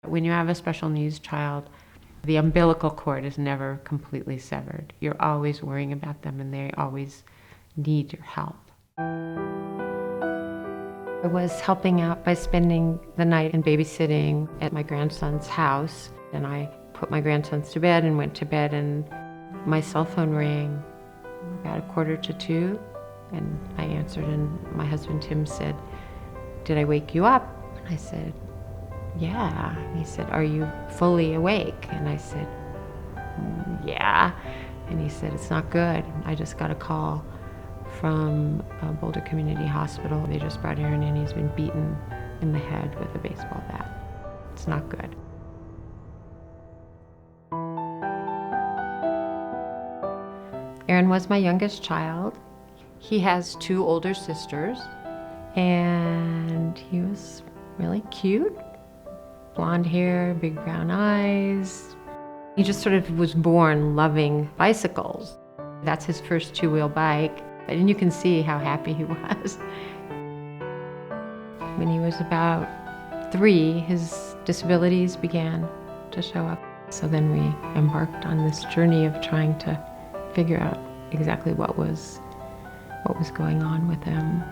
When you have a special needs child, the umbilical cord is never completely severed. You're always worrying about them and they always need your help. I was helping out by spending the night and babysitting at my grandson's house, and I put my grandsons to bed and went to bed, and my cell phone rang about 1:45, and I answered, and my husband Tim said, "Did I wake you up?" And I said, "Yeah." And he said, "Are you fully awake?" And I said, "Yeah." And he said, "It's not good. I just got a call from Boulder Community Hospital. They just brought Aaron in. He's been beaten in the head with a baseball bat. It's not good." Aaron was my youngest child. He has 2 older sisters, and he was really cute. Blonde hair, big brown eyes. He just sort of was born loving bicycles. That's his first 2-wheel bike, and you can see how happy he was. When he was about 3, his disabilities began to show up. So then we embarked on this journey of trying to figure out exactly what was going on with him.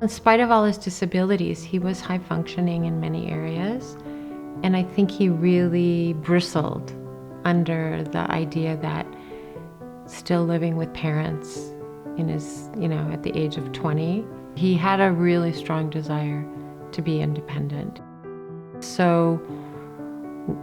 In spite of all his disabilities, he was high functioning in many areas, and I think he really bristled under the idea that still living with parents in his, at the age of 20, he had a really strong desire to be independent. So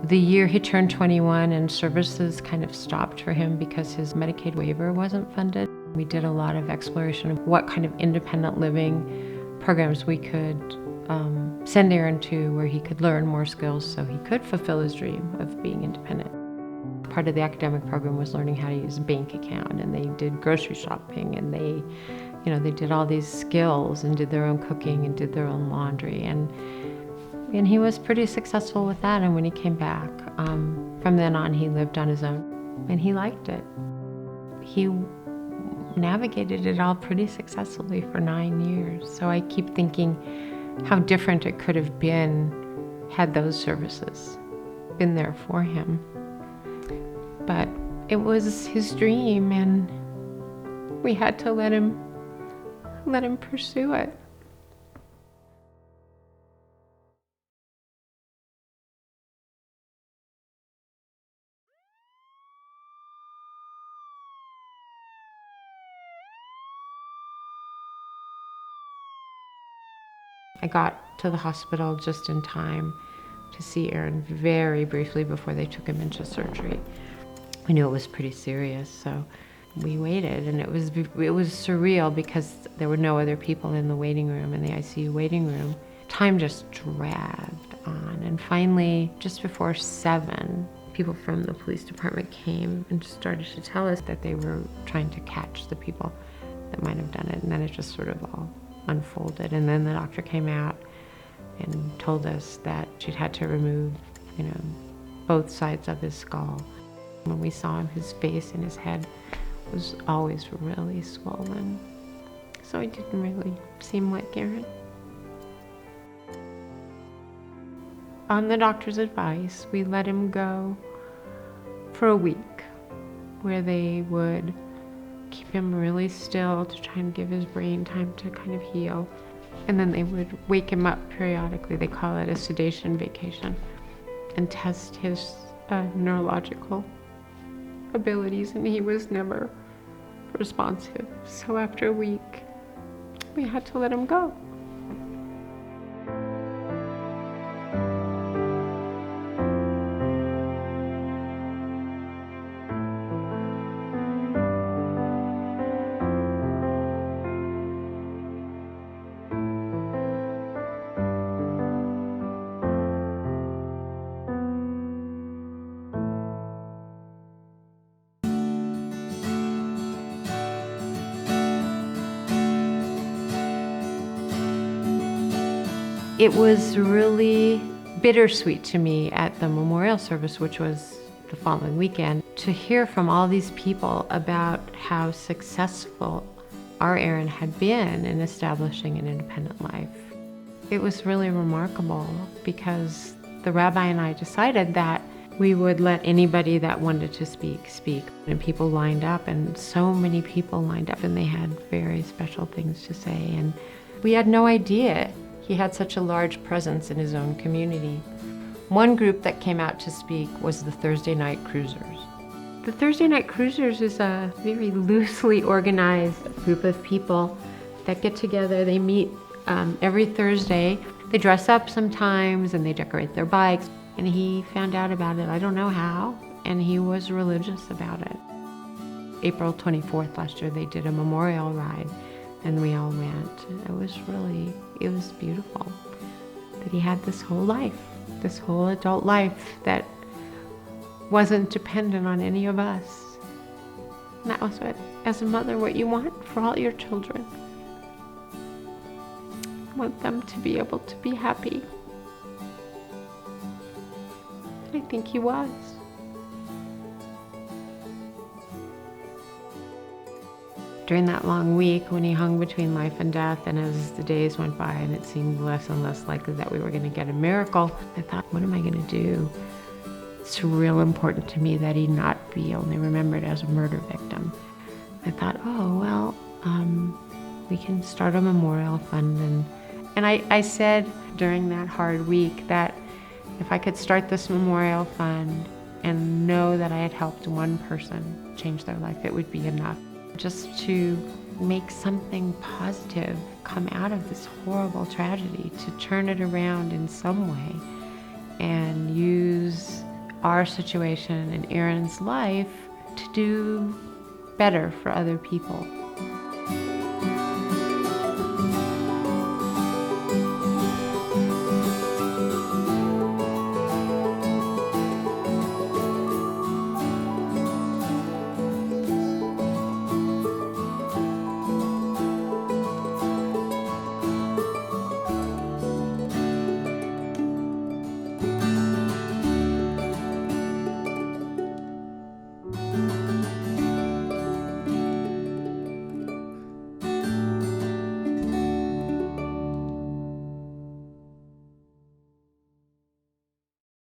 the year he turned 21 and services kind of stopped for him because his Medicaid waiver wasn't funded. We did a lot of exploration of what kind of independent living programs we could send Aaron to, where he could learn more skills so he could fulfill his dream of being independent. Part of the academic program was learning how to use a bank account, and they did grocery shopping, and they did all these skills and did their own cooking and did their own laundry, and he was pretty successful with that. And when he came back, from then on he lived on his own, and he liked it. He navigated it all pretty successfully for 9 years. So I keep thinking how different it could have been had those services been there for him. But it was his dream, and we had to let him pursue it. I got to the hospital just in time to see Aaron very briefly before they took him into surgery. We knew it was pretty serious, so we waited, and it was surreal because there were no other people in the waiting room, in the ICU waiting room. Time just dragged on, and finally, just before 7, people from the police department came and started to tell us that they were trying to catch the people that might have done it, and then it just sort of all unfolded. And then the doctor came out and told us that she'd had to remove, both sides of his skull. When we saw him, his face and his head was always really swollen. So it didn't really seem like Aaron. On the doctor's advice, we let him go for a week, where they would keep him really still to try and give his brain time to kind of heal. And then they would wake him up periodically. They call it a sedation vacation, and test his neurological abilities, and he was never responsive. So after a week, we had to let him go. It was really bittersweet to me at the memorial service, which was the following weekend, to hear from all these people about how successful our Aaron had been in establishing an independent life. It was really remarkable because the rabbi and I decided that we would let anybody that wanted to speak. And people lined up, and so many people lined up, and they had very special things to say. And we had no idea he had such a large presence in his own community. One group that came out to speak was the Thursday Night Cruisers. The Thursday Night Cruisers is a very loosely organized group of people that get together. They meet every Thursday. They dress up sometimes and they decorate their bikes. And he found out about it, I don't know how, and he was religious about it. April 24th last year, they did a memorial ride, and we all went. It was beautiful that he had this whole life, this whole adult life that wasn't dependent on any of us. And that was what, as a mother, what you want for all your children. You want them to be able to be happy. I think he was. During that long week when he hung between life and death, and as the days went by and it seemed less and less likely that we were going to get a miracle, I thought, what am I going to do? It's real important to me that he not be only remembered as a murder victim. I thought, we can start a memorial fund. And I said during that hard week that if I could start this memorial fund and know that I had helped one person change their life, it would be enough. Just to make something positive come out of this horrible tragedy, to turn it around in some way and use our situation and Aaron's life to do better for other people.